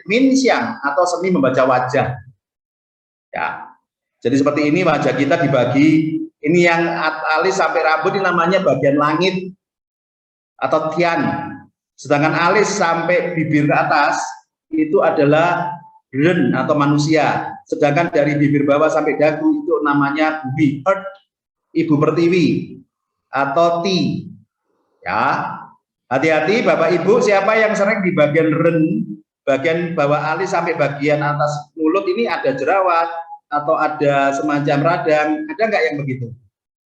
minsyang atau seni membaca wajah. Ya. Jadi seperti ini wajah kita dibagi, ini yang alis sampai rambut ini namanya bagian langit atau tian. Sedangkan alis sampai bibir ke atas itu adalah ren atau manusia. Sedangkan dari bibir bawah sampai dagu itu namanya bumi, earth, ibu pertiwi atau ti. Ya. Hati-hati Bapak Ibu, siapa yang sering di bagian ren, bagian bawah alis sampai bagian atas mulut ini ada jerawat atau ada semacam radang, ada nggak yang begitu?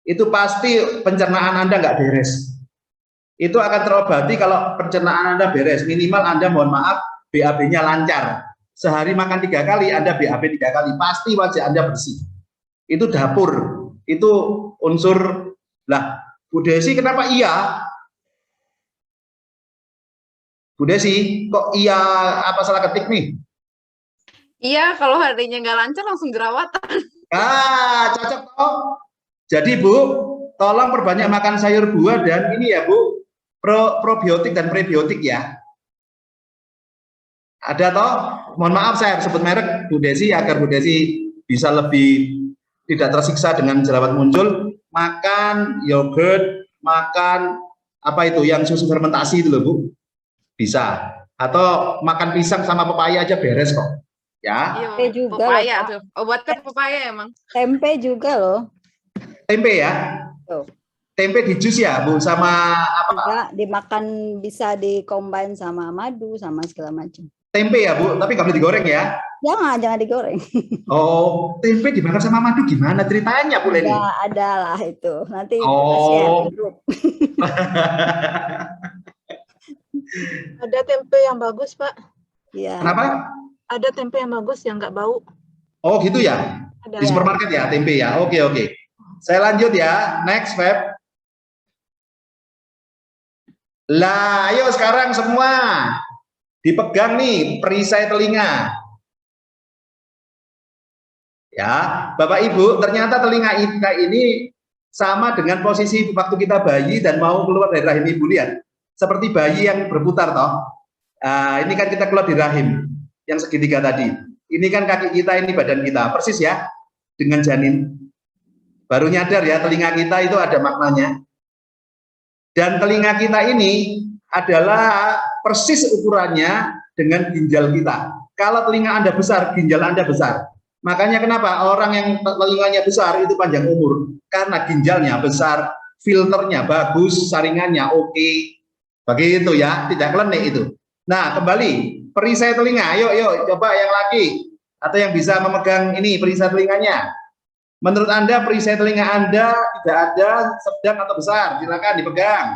Itu pasti pencernaan Anda nggak beres. Itu akan terobati kalau pencernaan Anda beres. Minimal Anda mohon maaf BAB-nya lancar. Sehari makan 3 kali, Anda BAB 3 kali, pasti wajah Anda bersih. Itu dapur, itu unsur. Lah, Bu Desi kenapa iya? Bu Desi, kok iya apa salah ketik nih? Iya, kalau harinya nggak lancar langsung jerawatan. Ah, cocok toh. Jadi Bu, tolong perbanyak makan sayur buah dan ini ya Bu, probiotik dan prebiotik ya. Ada toh? Mohon maaf saya sebut merek Bu Desi agar Bu Desi bisa lebih tidak tersiksa dengan jerawat muncul. Makan yogurt, makan apa itu yang susu fermentasi itu loh Bu. Bisa. Atau makan pisang sama pepaya aja beres kok. Ya. Iya, juga pepaya loh, tuh. Obatnya pepaya emang. Tempe juga loh. Tempe ya? Tuh. Tempe di jus ya, Bu, sama apa? Enggak, dimakan bisa dikombin sama madu sama segala macam. Tempe ya, Bu, tapi nggak boleh digoreng ya? Jangan digoreng. Oh, tempe dimakan sama madu gimana ceritanya, Bu Leni? Ya, ada lah itu. Nanti kita share di grup. Ada tempe yang bagus, Pak. Iya. Kenapa? Ada tempe yang bagus yang nggak bau. Oh gitu ya? Ada. Di supermarket ya tempe ya? Oke. Saya lanjut ya, next Feb. Lah, ayo sekarang semua dipegang nih perisai telinga. Ya, Bapak Ibu, ternyata telinga kita ini sama dengan posisi waktu kita bayi dan mau keluar dari rahim ibu, lihat. Seperti bayi yang berputar toh. Ini kan kita keluar di rahim yang segitiga tadi. Ini kan kaki kita, ini badan kita, persis ya dengan janin. Baru nyadar ya telinga kita itu ada maknanya. Dan telinga kita ini adalah persis ukurannya dengan ginjal kita. Kalau telinga Anda besar, ginjal Anda besar. Makanya kenapa orang yang telinganya besar itu panjang umur? Karena ginjalnya besar, filternya bagus, saringannya oke. Begitu ya, tidak klenik itu. Nah, kembali perisai telinga, yuk coba yang laki atau yang bisa memegang ini perisai telinganya. Menurut Anda perisai telinga Anda tidak ada sedang atau besar? Silakan dipegang.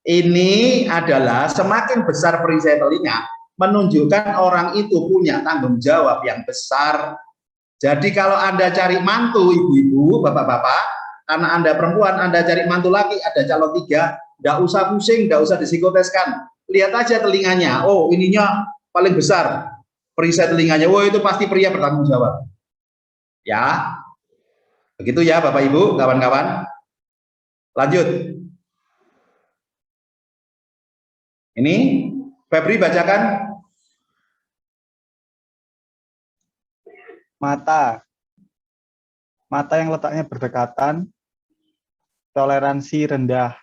Ini adalah semakin besar perisai telinga menunjukkan orang itu punya tanggung jawab yang besar. Jadi kalau Anda cari mantu ibu-ibu, bapak-bapak, karena Anda perempuan, Anda cari mantu laki, ada calon 3, nggak usah pusing, nggak usah disikoteskan. Lihat aja telinganya, oh ininya paling besar perisai telinganya, oh itu pasti pria bertanggung jawab. Ya, begitu ya Bapak Ibu, kawan-kawan. Lanjut. Ini Febri bacakan. Mata yang letaknya berdekatan, toleransi rendah.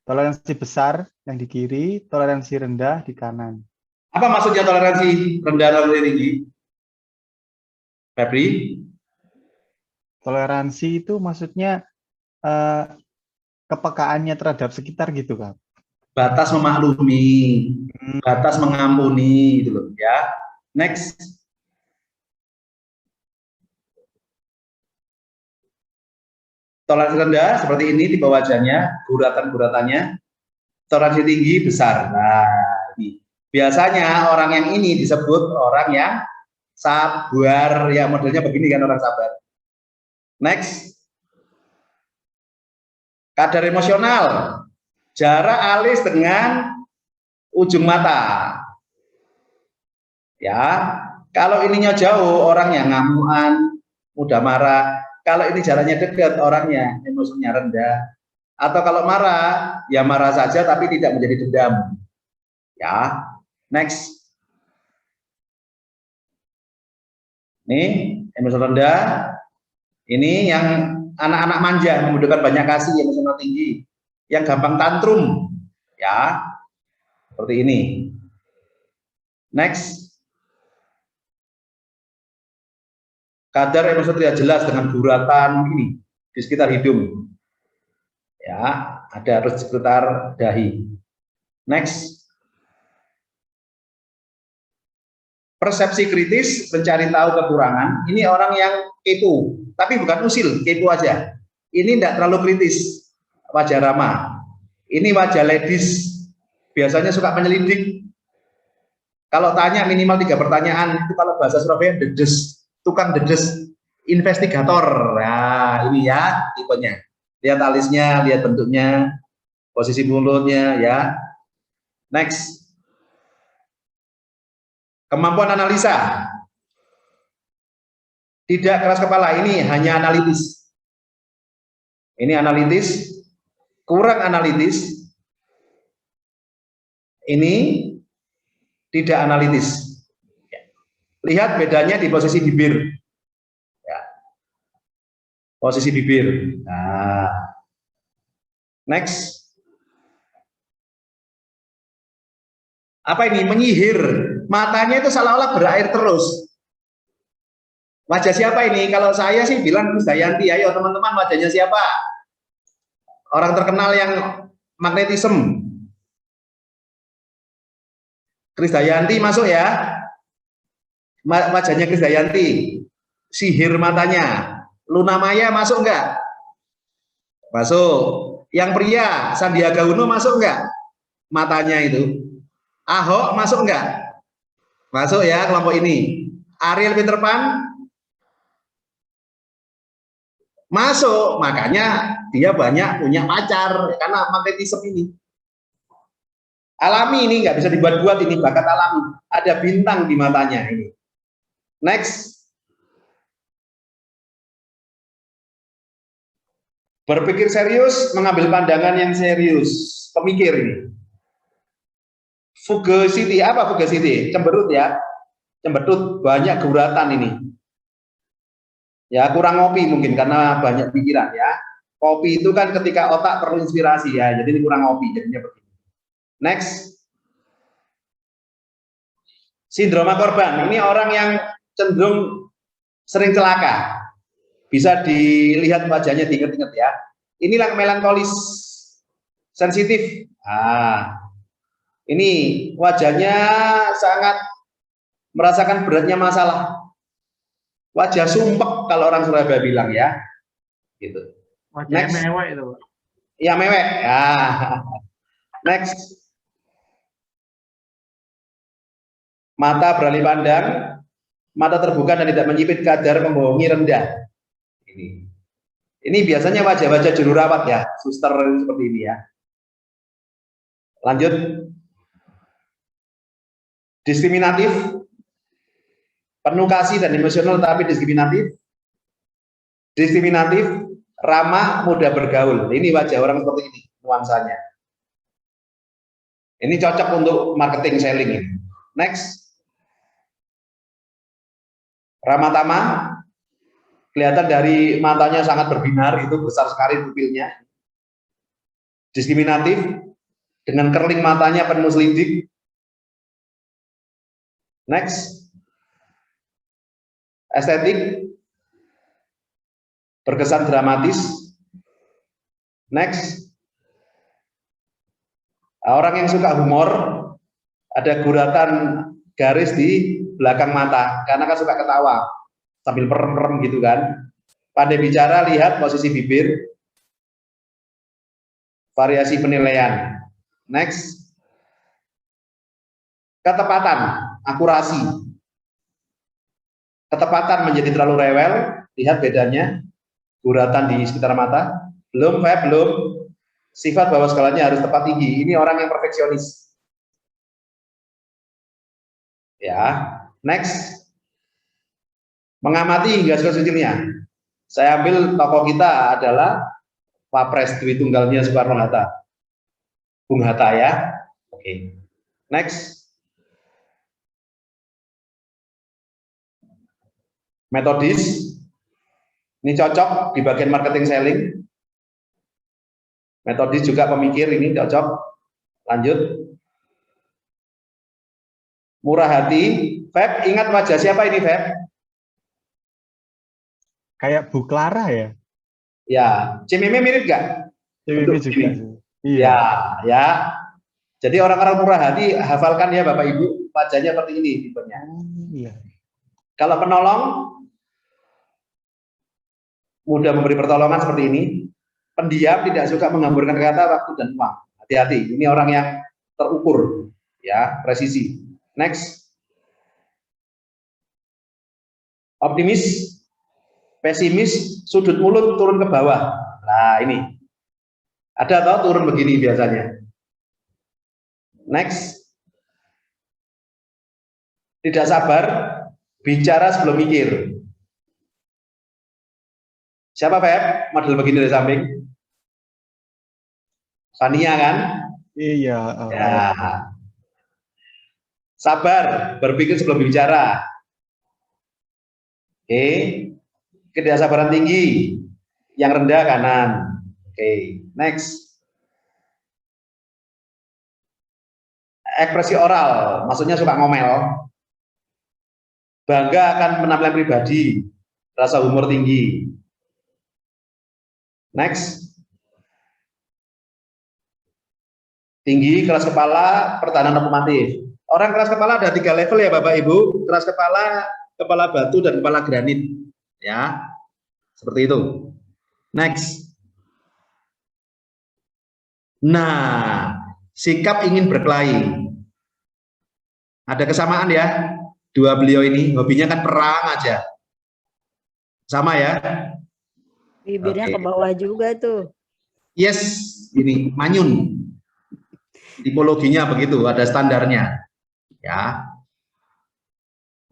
Toleransi besar yang di kiri, toleransi rendah di kanan. Apa maksudnya toleransi rendah dan tinggi? Febri? Toleransi itu maksudnya kepekaannya terhadap sekitar gitu, Kak. Batas memaklumi, batas mengampuni gitu loh ya. Next. Toleransi rendah seperti ini tipe wajahnya, guratan-guratannya. Toleransi tinggi besar. Nah, ini. Biasanya orang yang ini disebut orang yang sabar, ya modelnya begini kan orang sabar. Next. Kadar emosional, jarak alis dengan ujung mata. Ya, kalau ininya jauh, orangnya ngamuan, mudah marah. Kalau ini jaraknya dekat, orangnya emosinya rendah. Atau kalau marah, ya marah saja tapi tidak menjadi dendam. Ya, next. Nih, emosional rendah. Ini yang anak-anak manja, membutuhkan banyak kasih, emosional tinggi. Yang gampang tantrum, ya, seperti ini. Next. Kadar emosi tidak jelas dengan guratan ini di sekitar hidung. Ya, ada di sekitar dahi. Next. Persepsi kritis, mencari tahu kekurangan. Ini orang yang kepo, tapi bukan usil, kepo aja. Ini tidak terlalu kritis, wajah ramah. Ini wajah ladies, biasanya suka menyelidik. Kalau tanya minimal 3 pertanyaan, itu kalau bahasa Surabaya dedes, tukang dedes, investigator. Nah, ini ya tipenya. Lihat alisnya, lihat bentuknya, posisi mulutnya, ya. Next. Kemampuan analisa. Tidak keras kepala, ini hanya analitis. Ini analitis, kurang analitis. Ini tidak analitis. Lihat bedanya di posisi bibir. Ya. Posisi bibir. Nah. Next. Apa ini? Menyihir. Matanya itu seolah-olah berair terus. Wajah siapa ini? Kalau saya sih bilang Krisdayanti. Ayo teman-teman, wajahnya siapa? Orang terkenal yang magnetisme. Krisdayanti masuk ya. Wajahnya Krisdayanti. Sihir matanya. Luna Maya masuk enggak? Masuk. Yang pria Sandiaga Uno masuk enggak? Matanya itu. Ahok masuk enggak? Masuk ya kelompok ini. Ariel Peter Pan masuk, makanya dia banyak punya pacar karena magnetisme ini. Alami ini nggak bisa dibuat-buat, ini bakat alami. Ada bintang di matanya ini. Next. Berpikir serius, mengambil pandangan yang serius. Pemikir ini. Fugacity, apa fugacity? Cemberut ya. Cemberut, banyak guratan ini. Ya, kurang ngopi mungkin karena banyak pikiran ya. Kopi itu kan ketika otak perlu inspirasi ya. Jadi ini kurang ngopi jadinya begini. Next. Sindroma korban. Ini orang yang cenderung sering celaka. Bisa dilihat wajahnya, diingat-ingat ya. Inilah melankolis, sensitif. Ini wajahnya sangat merasakan beratnya masalah. Wajah sumpek kalau orang Surabaya bilang ya. Gitu. Wajahnya mewek itu, Pak. Ya mewek. Ya. Next. Mata beralih pandang, mata terbuka dan tidak menyipit, kadar membohongi rendah. Ini biasanya wajah-wajah juru rawat ya, suster seperti ini ya. Lanjut. Diskriminatif, penuh kasih dan emosional tapi diskriminatif. Diskriminatif, ramah, mudah bergaul. Ini wajah orang seperti ini nuansanya. Ini cocok untuk marketing selling ini. Next. Ramah tamah, kelihatan dari matanya sangat berbinar, itu besar sekali pupilnya. Diskriminatif, dengan kerling matanya penuh selidik. Next. Estetik, berkesan dramatis. Next. Orang yang suka humor, ada guratan garis di belakang mata, karena kan suka ketawa sambil merem-merem gitu kan. Pandai bicara, lihat posisi bibir, variasi penilaian. Next. Ketepatan, akurasi. Ketepatan menjadi terlalu rewel, lihat bedanya, guratan di sekitar mata. Belum, belum. Sifat bahwa segalanya harus tepat tinggi. Ini orang yang perfeksionis. Ya. Next. Mengamati hingga sekecil-kecilnya. Saya ambil tokoh kita adalah Wapres Dwi Tunggalnya Soekarno Hatta. Bung Hatta ya. Oke. Next. Metodis. Ini cocok di bagian marketing selling. Metodis juga pemikir, ini cocok. Lanjut. Murah hati. Feb, ingat wajah siapa ini, Feb? Kayak Bu Clara ya? Ya, Cimime mirip nggak? CWP Bentuk juga. ini. sih. Ya, Iya. ya. Jadi orang-orang murah hati, hafalkan ya Bapak Ibu, wajahnya seperti ini tipenya. Iya. Kalau penolong, mudah memberi pertolongan seperti ini. Pendiam, tidak suka menghamburkan kata, waktu, dan uang. Hati-hati, ini orang yang terukur, ya, presisi. Next. Optimis, pesimis, sudut mulut turun ke bawah. Nah, ini. Ada atau turun begini biasanya. Next. Tidak sabar, bicara sebelum mikir. Siapa Feb? Model begini dari samping. Fania kan? Iya. Ya. Sabar, berpikir sebelum bicara. Oke. Ketidaksabaran tinggi, yang rendah kanan. Oke. Next. Ekspresi oral, maksudnya suka ngomel. Bangga akan penampilan pribadi, rasa humor tinggi. Next. Tinggi, keras kepala, pertahanan otomatis. Orang keras kepala ada 3 level ya Bapak Ibu. Keras kepala, kepala batu, dan kepala granit. Ya, seperti itu. Next. Nah, sikap ingin berkelahi. Ada kesamaan ya. Dua beliau ini, hobinya kan perang aja. Sama ya. Bibirnya Oke. ke bawah juga tuh. Yes, ini manyun. Tipologinya begitu, ada standarnya. Ya.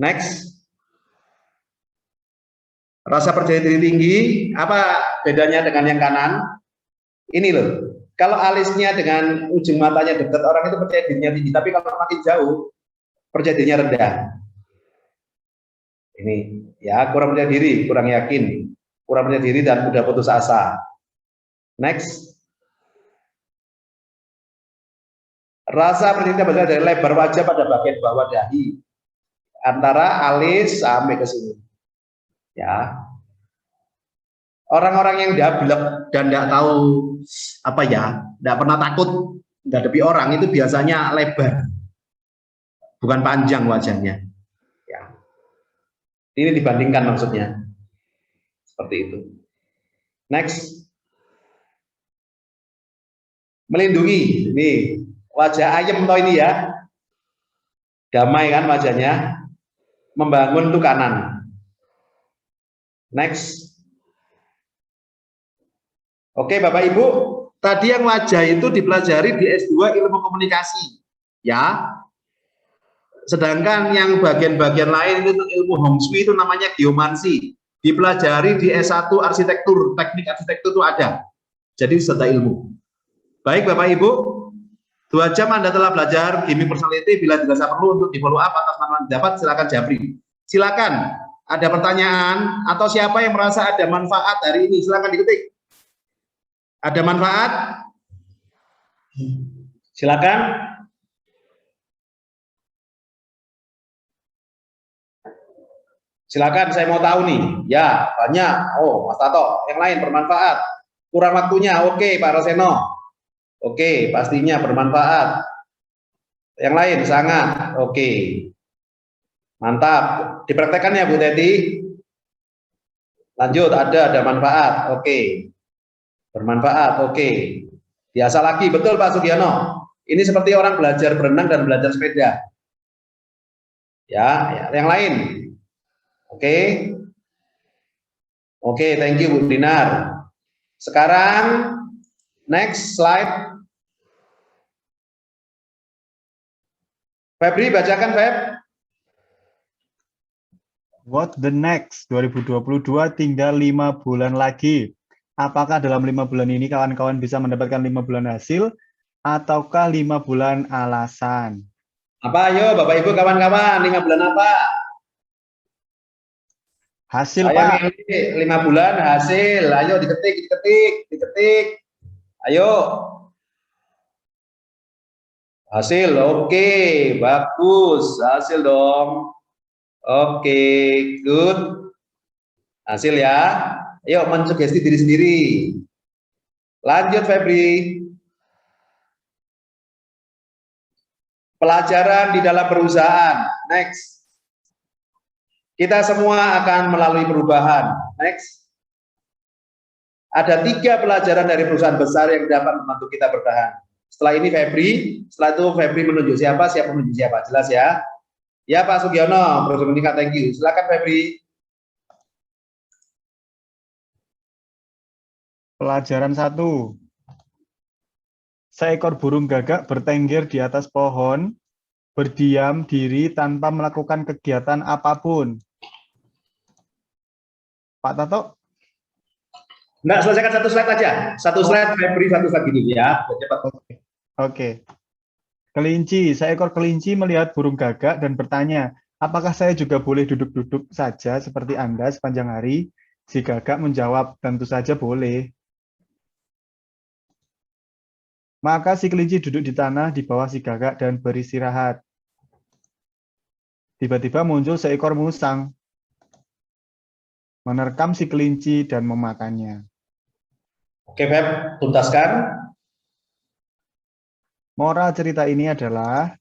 Next. Rasa percaya diri tinggi, apa bedanya dengan yang kanan? Ini loh. Kalau alisnya dengan ujung matanya dekat, orang itu percaya dirinya tinggi, tapi kalau makin jauh, percaya dirinya rendah. Ini ya, kurang percaya diri, kurang yakin, kurang percaya diri, dan mudah putus asa. Next. Rasa percaya diri berasal dari lebar wajah pada bagian bawah dahi, antara alis sampai ke sini. Ya, orang-orang yang dablek dan tidak tahu apa ya, tidak pernah takut menghadapi orang itu biasanya lebar, bukan panjang wajahnya. Ya, ini dibandingkan maksudnya seperti itu. Next. Melindungi, ini wajah ayem toh ini ya, damai kan wajahnya. Membangun itu kanan. Next. Oke Bapak Ibu, tadi yang wajah itu dipelajari di S2 ilmu komunikasi ya. Sedangkan yang bagian-bagian lain itu ilmu Hong Shui, itu namanya geomansi, dipelajari di S1 arsitektur, teknik arsitektur itu ada. Jadi serta ilmu. Baik Bapak Ibu, 2 jam Anda telah belajar gimmick personality. Bila dirasa perlu untuk di follow up atas manfaat dapat, silakan Japri. Silakan, ada pertanyaan atau siapa yang merasa ada manfaat hari ini, silakan diketik. Ada manfaat? Silakan. Silakan, saya mau tahu nih. Ya, banyak. Oh, Mas Tato, yang lain bermanfaat. Kurang waktunya. Oke, Pak Roseno. Oke, pastinya bermanfaat. Yang lain sangat. Oke. Mantap. Dipraktekkan ya Bu Teti. Lanjut, ada manfaat. Oke. Bermanfaat. Oke. Biasa lagi, betul Pak Sugiono. Ini seperti orang belajar berenang dan belajar sepeda. Ya, yang lain. Oke. Oke, thank you Bu Dinar. Sekarang next slide. Febri, bacakan Feb. What the next? 2022 tinggal 5 bulan lagi. Apakah dalam 5 bulan ini kawan-kawan bisa mendapatkan 5 bulan hasil ataukah 5 bulan alasan? Apa ayo Bapak Ibu kawan-kawan, 5 bulan apa? Hasil, Saya Pak. milih 5 bulan hasil. Ayo diketik. Ayo. Hasil, oke, bagus. Hasil dong. Oke, good. Hasil ya. Ayo mensugesti diri sendiri. Lanjut Febri. Pelajaran di dalam perusahaan. Next. Kita semua akan melalui perubahan. Next. Ada 3 pelajaran dari perusahaan besar yang dapat membantu kita bertahan. Setelah ini Febri, setelah itu Febri menunjuk siapa menunjuk siapa. Jelas ya? Ya Pak Sugiono, Prof. Monika, thank you. Silakan Febri. Pelajaran 1. Seekor burung gagak bertengger di atas pohon, berdiam diri tanpa melakukan kegiatan apapun. Pak Tato? Enggak, selesaikan 1 slide aja. 1 slide Febri, 1 slide gini ya. Cepat. Oke. Kelinci, seekor kelinci melihat burung gagak dan bertanya, apakah saya juga boleh duduk-duduk saja seperti Anda sepanjang hari? Si gagak menjawab, tentu saja boleh. Maka si kelinci duduk di tanah di bawah si gagak dan beristirahat. Tiba-tiba muncul seekor musang, menerkam si kelinci dan memakannya. Oke Feb, tuntaskan. Moral cerita ini adalah,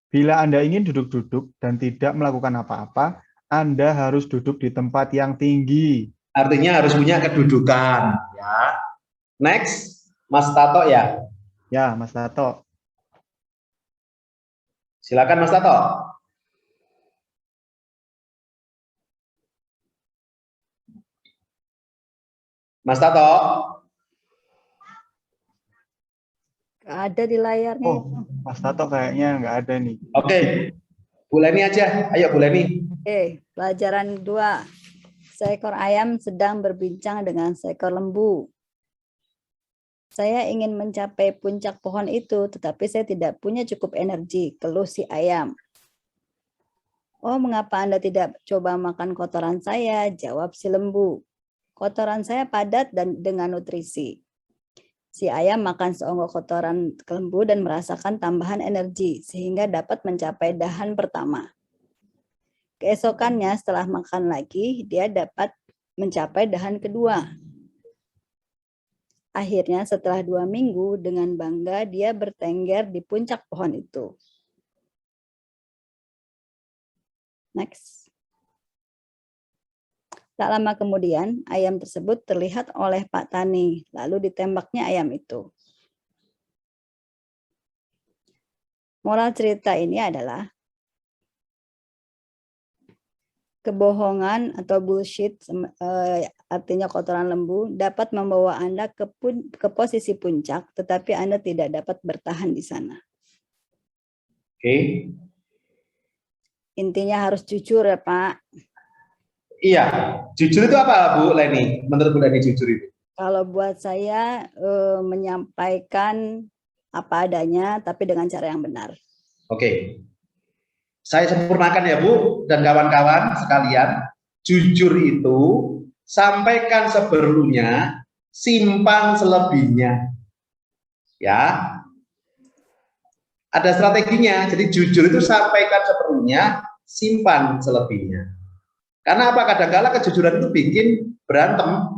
bila Anda ingin duduk-duduk dan tidak melakukan apa-apa, Anda harus duduk di tempat yang tinggi. Artinya harus punya kedudukan. Ya. Next, Mas Tato ya. Ya, Mas Tato. Silakan Mas Tato. Mas Tato. Nggak ada di layarnya Oh, itu. Mas Tato kayaknya nggak ada nih. Oke. Bu Leni aja. Ayo Bu Leni. Oke, pelajaran 2. Seekor ayam sedang berbincang dengan seekor lembu. Saya ingin mencapai puncak pohon itu, tetapi saya tidak punya cukup energi, keluh si ayam. Oh, mengapa Anda tidak coba makan kotoran saya? Jawab si lembu. Kotoran saya padat dan dengan nutrisi. Si ayam makan seonggok kotoran lembu dan merasakan tambahan energi, sehingga dapat mencapai dahan pertama. Keesokannya setelah makan lagi, dia dapat mencapai dahan kedua. Akhirnya setelah 2 minggu, dengan bangga dia bertengger di puncak pohon itu. Next. Tak lama kemudian, ayam tersebut terlihat oleh Pak Tani, lalu ditembaknya ayam itu. Moral cerita ini adalah, kebohongan atau bullshit, artinya kotoran lembu, dapat membawa Anda ke posisi puncak, tetapi Anda tidak dapat bertahan di sana. Oke. Intinya harus jujur ya Pak. Iya. Jujur itu apa Bu Leni? Menurut Bu Leni jujur itu? Kalau buat saya menyampaikan apa adanya, tapi dengan cara yang benar. Oke. Saya sempurnakan ya Bu dan kawan-kawan sekalian. Jujur itu sampaikan seperlunya, simpan selebihnya. Ya. Ada strateginya. Jadi jujur itu sampaikan seperlunya, simpan selebihnya. Karena apa? Kadang-kala kejujuran itu bikin berantem,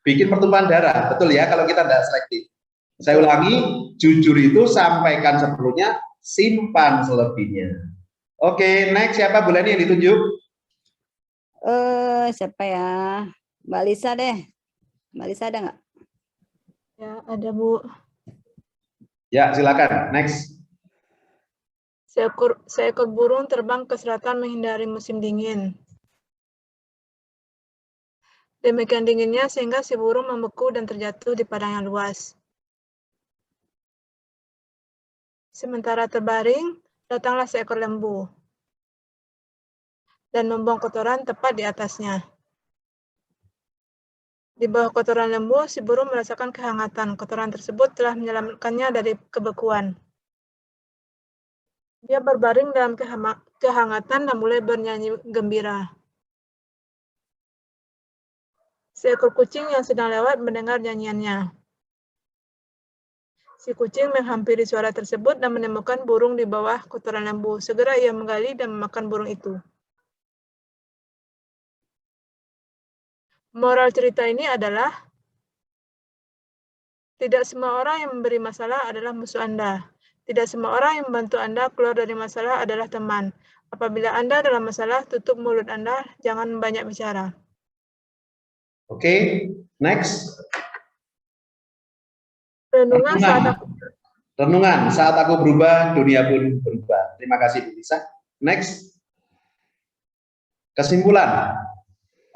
bikin pertumpahan darah. Betul ya kalau kita tidak selektif. Saya ulangi, jujur itu sampaikan seperlunya, simpan selebihnya. Oke, next siapa Bu Leni yang ditunjuk? Siapa ya? Mbak Lisa deh. Mbak Lisa ada nggak? Ya, ada Bu. Ya, silakan. Next. Seekor burung terbang ke selatan menghindari musim dingin. Demikian dinginnya sehingga si burung membeku dan terjatuh di padang yang luas. Sementara terbaring, datanglah seekor lembu dan membuang kotoran tepat di atasnya. Di bawah kotoran lembu, si burung merasakan kehangatan. Kotoran tersebut telah menyelamatkannya dari kebekuan. Dia berbaring dalam kehangatan dan mulai bernyanyi gembira. Seekor kucing yang sedang lewat mendengar nyanyiannya. Si kucing menghampiri suara tersebut dan menemukan burung di bawah kotoran lembu. Segera ia menggali dan memakan burung itu. Moral cerita ini adalah, tidak semua orang yang memberi masalah adalah musuh Anda. Tidak semua orang yang membantu Anda keluar dari masalah adalah teman. Apabila Anda dalam masalah, tutup mulut Anda, jangan banyak bicara. Oke, next. Renungan saat aku Renungan, saat aku berubah, dunia pun berubah. Terima kasih, Bu Lisa. Next. Kesimpulan.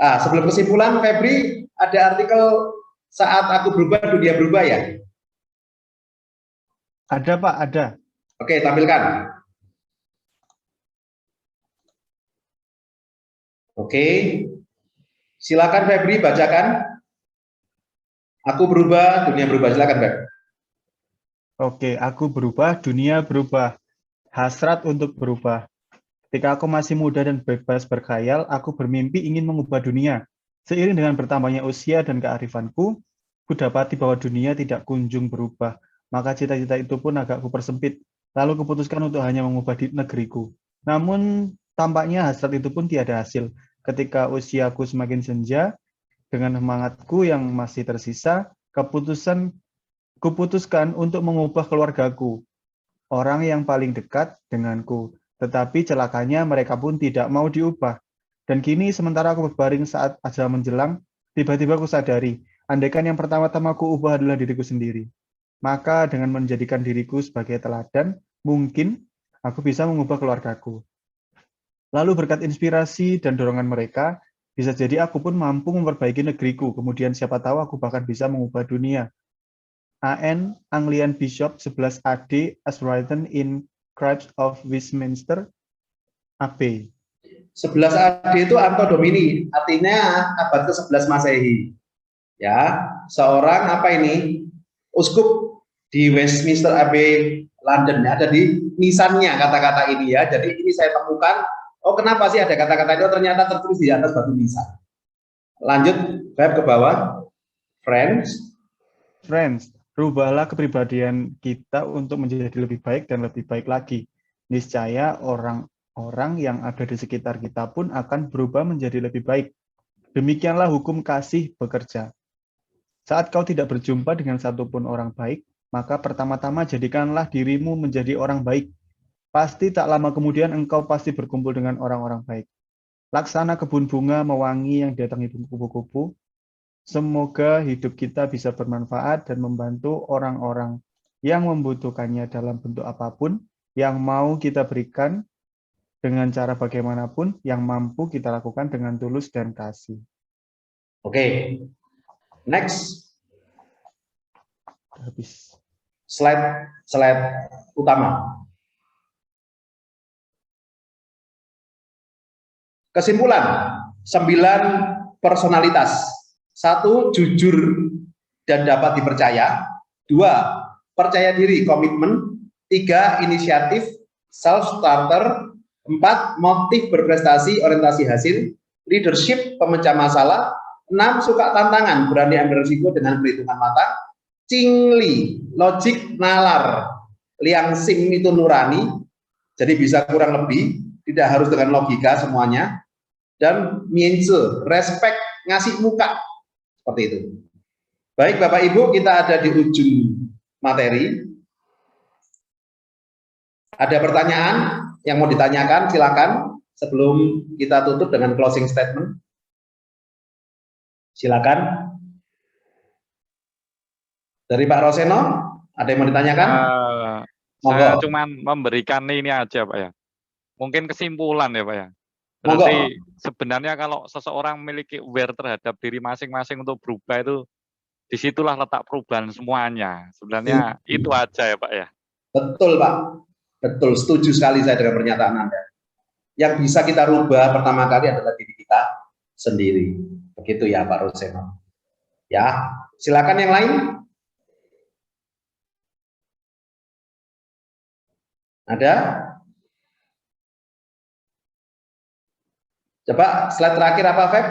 Sebelum kesimpulan, Febri, ada artikel saat aku berubah, dunia berubah ya? Ada Pak, ada. Oke, tampilkan. Oke. Silakan Febri, bacakan. Aku berubah, dunia berubah. Silakan, Febri. Oke, aku berubah, dunia berubah. Hasrat untuk berubah. Ketika aku masih muda dan bebas berkhayal, aku bermimpi ingin mengubah dunia. Seiring dengan bertambahnya usia dan kearifanku, ku dapati bahwa dunia tidak kunjung berubah. Maka cita-cita itu pun agak kupersempit. Lalu kuputuskan untuk hanya mengubah di negeriku. Namun, tampaknya hasrat itu pun tiada hasil. Ketika usiaku semakin senja, dengan semangatku yang masih tersisa, kuputuskan untuk mengubah keluargaku, orang yang paling dekat denganku. Tetapi celakanya mereka pun tidak mau diubah. Dan kini sementara aku berbaring saat ajal menjelang, tiba-tiba aku sadari, andaikan yang pertama-tama aku ubah adalah diriku sendiri. Maka dengan menjadikan diriku sebagai teladan, mungkin aku bisa mengubah keluargaku. Lalu berkat inspirasi dan dorongan mereka, bisa jadi aku pun mampu memperbaiki negeriku. Kemudian siapa tahu aku bahkan bisa mengubah dunia. A.N. Anglian Bishop 11 AD as written in Scribes of Westminster AB. 11 AD itu Anno Domini, artinya abad ke-11 Masehi. Ya, seorang apa ini? Uskup di Westminster Abbey London, ya. Ada di nisannya kata-kata ini ya. Jadi ini saya temukan, oh kenapa sih ada kata-kata itu, ternyata tertulis di atas batu nisan. Lanjut, Feb ke bawah. Friends, rubahlah kepribadian kita untuk menjadi lebih baik dan lebih baik lagi. Niscaya orang-orang yang ada di sekitar kita pun akan berubah menjadi lebih baik. Demikianlah hukum kasih bekerja. Saat kau tidak berjumpa dengan satupun orang baik, maka pertama-tama jadikanlah dirimu menjadi orang baik. Pasti tak lama kemudian engkau pasti berkumpul dengan orang-orang baik. Laksana kebun bunga mewangi yang didatangi kupu-kupu. Semoga hidup kita bisa bermanfaat dan membantu orang-orang yang membutuhkannya dalam bentuk apapun yang mau kita berikan dengan cara bagaimanapun yang mampu kita lakukan dengan tulus dan kasih. Oke. Next. Habis. Slide utama. Kesimpulan, 9 personalitas. 1, jujur dan dapat dipercaya. 2, percaya diri, komitmen. 3, inisiatif, self-starter. 4, motif berprestasi, orientasi hasil. Leadership, pemecah masalah. 6, suka tantangan, berani ambil risiko dengan perhitungan matang. Cingli, logik, nalar. Liang sing itu nurani, jadi bisa kurang lebih, tidak harus dengan logika semuanya. Dan miense, respect, ngasih muka, seperti itu. Baik Bapak Ibu, kita ada di ujung materi. Ada pertanyaan yang mau ditanyakan, silakan sebelum kita tutup dengan closing statement. Silakan. Dari Pak Roseno, ada yang mau ditanyakan? Saya cuma memberikan ini aja Pak ya. Mungkin kesimpulan ya Pak ya. Berarti sebenarnya kalau seseorang memiliki aware terhadap diri masing-masing untuk berubah itu, disitulah letak perubahan semuanya. Sebenarnya itu aja ya Pak ya. Betul Pak, betul, setuju sekali saya dengan pernyataan Anda. Yang bisa kita rubah pertama kali adalah diri kita sendiri. Begitu ya Pak Roseno. Ya, silakan yang lain. Ada? Coba slide terakhir apa, Feb?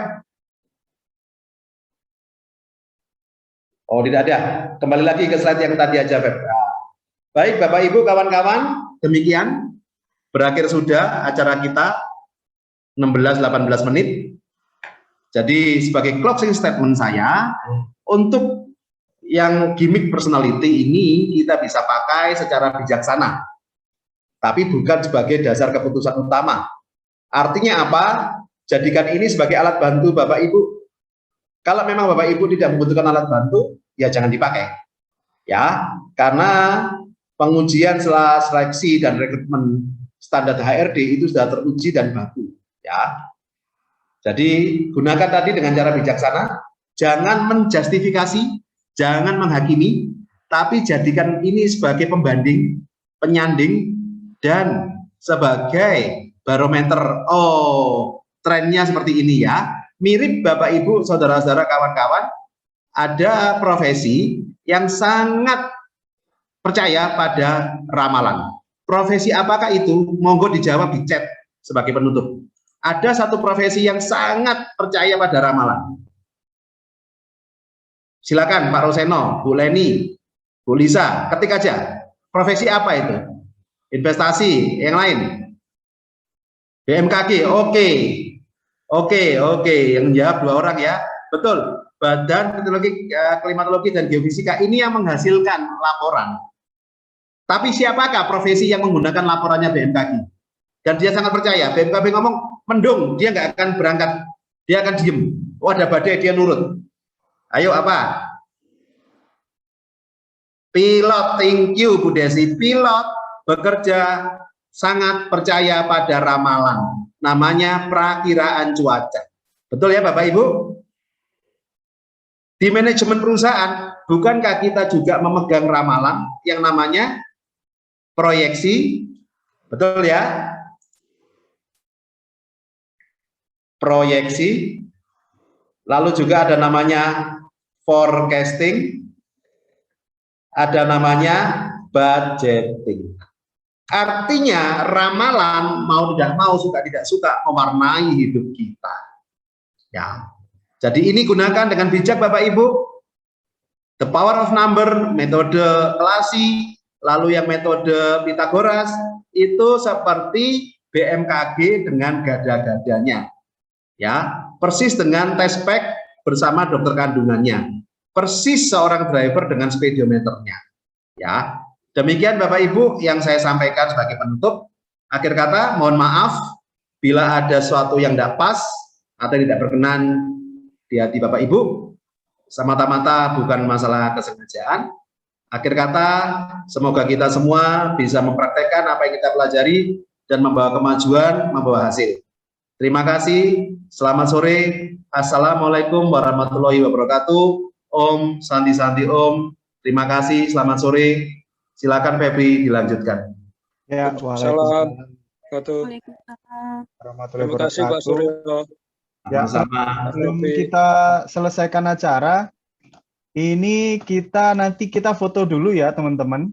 Oh, tidak ada. Kembali lagi ke slide yang tadi aja, Feb. Nah, baik, Bapak Ibu, kawan-kawan, demikian berakhir sudah acara kita 16-18 menit. Jadi sebagai closing statement saya, untuk yang gimmick personality ini kita bisa pakai secara bijaksana, tapi bukan sebagai dasar keputusan utama. Artinya apa? Jadikan ini sebagai alat bantu Bapak Ibu. Kalau memang Bapak Ibu tidak membutuhkan alat bantu, ya jangan dipakai. Ya, karena pengujian seleksi dan rekrutmen standar HRD itu sudah teruji dan baku. Ya, jadi gunakan tadi dengan cara bijaksana, jangan menjustifikasi, jangan menghakimi, tapi jadikan ini sebagai pembanding, penyanding, dan sebagai barometer. Oh, trennya seperti ini ya. Mirip Bapak Ibu, saudara-saudara, kawan-kawan, ada profesi yang sangat percaya pada ramalan. Profesi apakah itu? Monggo dijawab di chat sebagai penutup. Ada satu profesi yang sangat percaya pada ramalan. Silakan Pak Roseno, Bu Leni, Bu Lisa, ketik aja. Profesi apa itu? Investasi, yang lain? BMKG, oke. Oke, yang jawab 2 orang ya. Betul, Badan Klimatologi dan Geofisika ini yang menghasilkan laporan. Tapi siapakah profesi yang menggunakan laporannya BMKG? Dan dia sangat percaya, BMKG ngomong mendung, dia nggak akan berangkat, dia akan diem. Oh, ada badai, dia nurut. Ayo apa? Pilot, thank you Bu Desi. Pilot bekerja sangat percaya pada ramalan. Namanya prakiraan cuaca. Betul ya Bapak Ibu? Di manajemen perusahaan, bukankah kita juga memegang ramalan yang namanya proyeksi? Betul ya? Proyeksi. Lalu juga ada namanya forecasting. Ada namanya budgeting. Artinya ramalan mau tidak mau, suka tidak suka, mewarnai hidup kita. Ya. Jadi ini gunakan dengan bijak Bapak Ibu. The power of number, metode Kelasi, lalu yang metode Pythagoras, itu seperti BMKG dengan gada-gadanya. Ya, persis dengan test pack bersama dokter kandungannya. Persis seorang driver dengan speedometernya. Ya. Demikian Bapak Ibu yang saya sampaikan sebagai penutup. Akhir kata, mohon maaf bila ada sesuatu yang tidak pas atau tidak berkenan di hati Bapak Ibu. Semata-mata bukan masalah kesengajaan. Akhir kata, semoga kita semua bisa mempraktekkan apa yang kita pelajari dan membawa kemajuan, membawa hasil. Terima kasih. Selamat sore. Assalamualaikum warahmatullahi wabarakatuh. Om Santi Santi Om. Terima kasih. Selamat sore. Silakan Febri dilanjutkan. Ya, Waalaikumsalam. Warahmatullahi Terima kasih Pak Suryo. Ya, sebelum kita selesaikan acara, ini nanti kita foto dulu ya teman-teman.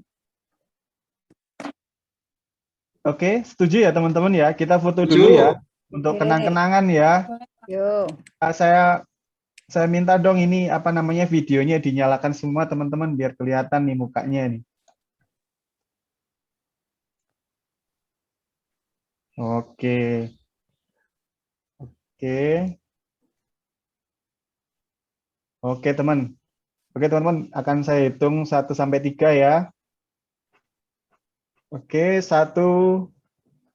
Oke, setuju ya teman-teman ya? Kita foto dulu ya untuk kenang-kenangan ya. Yo. Saya minta dong ini apa namanya videonya dinyalakan semua teman-teman biar kelihatan nih mukanya nih. Oke. Oke, teman. Oke, teman-teman, akan saya hitung 1 sampai 3 ya. Oke, 1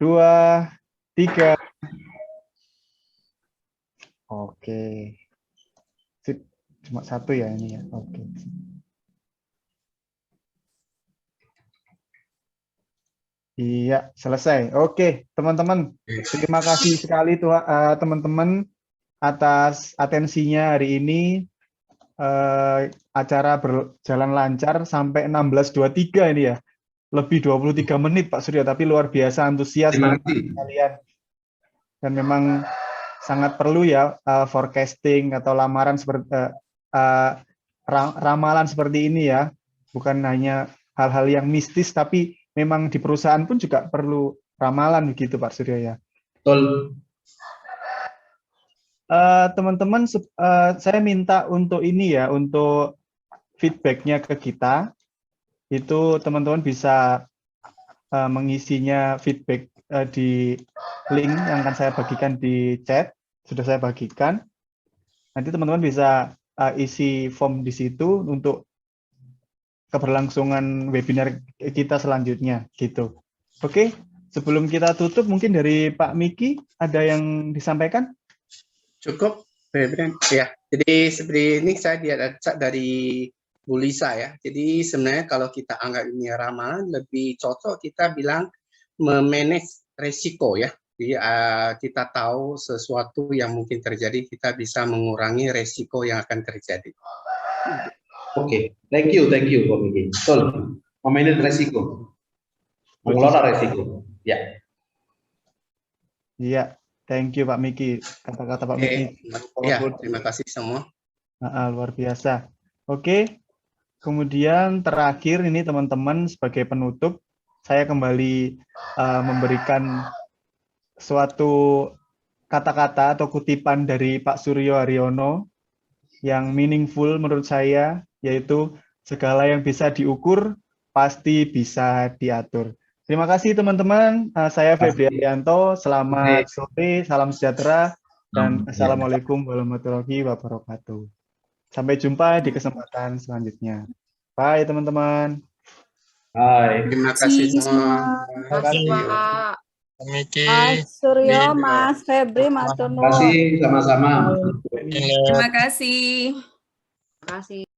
2 3. Oke. Sip. Cuma 1 ya ini ya. Oke. Iya, selesai. Oke, teman-teman. Terima kasih sekali teman-teman atas atensinya hari ini. Acara berjalan lancar sampai 16.23 ini ya. Lebih 23 menit Pak Suryo, tapi luar biasa antusias kalian. Dan memang sangat perlu ya forecasting atau lamaran seperti ramalan seperti ini ya, bukan hanya hal-hal yang mistis, tapi memang di perusahaan pun juga perlu ramalan begitu Pak Suryo ya. Betul. Teman-teman, saya minta untuk ini ya, untuk feedbacknya ke kita, itu teman-teman bisa mengisinya feedback di link yang akan saya bagikan di chat, sudah saya bagikan. Nanti teman-teman bisa isi form di situ untuk keberlangsungan webinar kita selanjutnya gitu. Oke, sebelum kita tutup mungkin dari Pak Miki ada yang disampaikan? Cukup, ya. Jadi seperti ini saya diajak dari Bu Lisa ya. Jadi sebenarnya kalau kita anggap ini ramalan, lebih cocok kita bilang memanage resiko ya. Jadi kita tahu sesuatu yang mungkin terjadi, kita bisa mengurangi resiko yang akan terjadi. Oke, thank you Pak Miki. Betul, memanage resiko, mengelola resiko. Ya. Iya, thank you Pak Miki. Kata-kata Pak Miki. Ya, terima kasih semua. Luar biasa. Oke, kemudian terakhir ini teman-teman sebagai penutup, saya kembali memberikan suatu kata-kata atau kutipan dari Pak Suryo Haryono yang meaningful menurut saya, yaitu segala yang bisa diukur pasti bisa diatur. Terima kasih teman-teman. Saya Febri Arianto. Selamat sore, salam sejahtera, dan assalamualaikum warahmatullahi wabarakatuh. Sampai jumpa di kesempatan selanjutnya. Bye teman-teman. Bye. Terima kasih semua. Terima kasih, Pak. Mas Suryo, Mas Febri, Mas Terima kasih, sama-sama. Terima kasih. Terima kasih.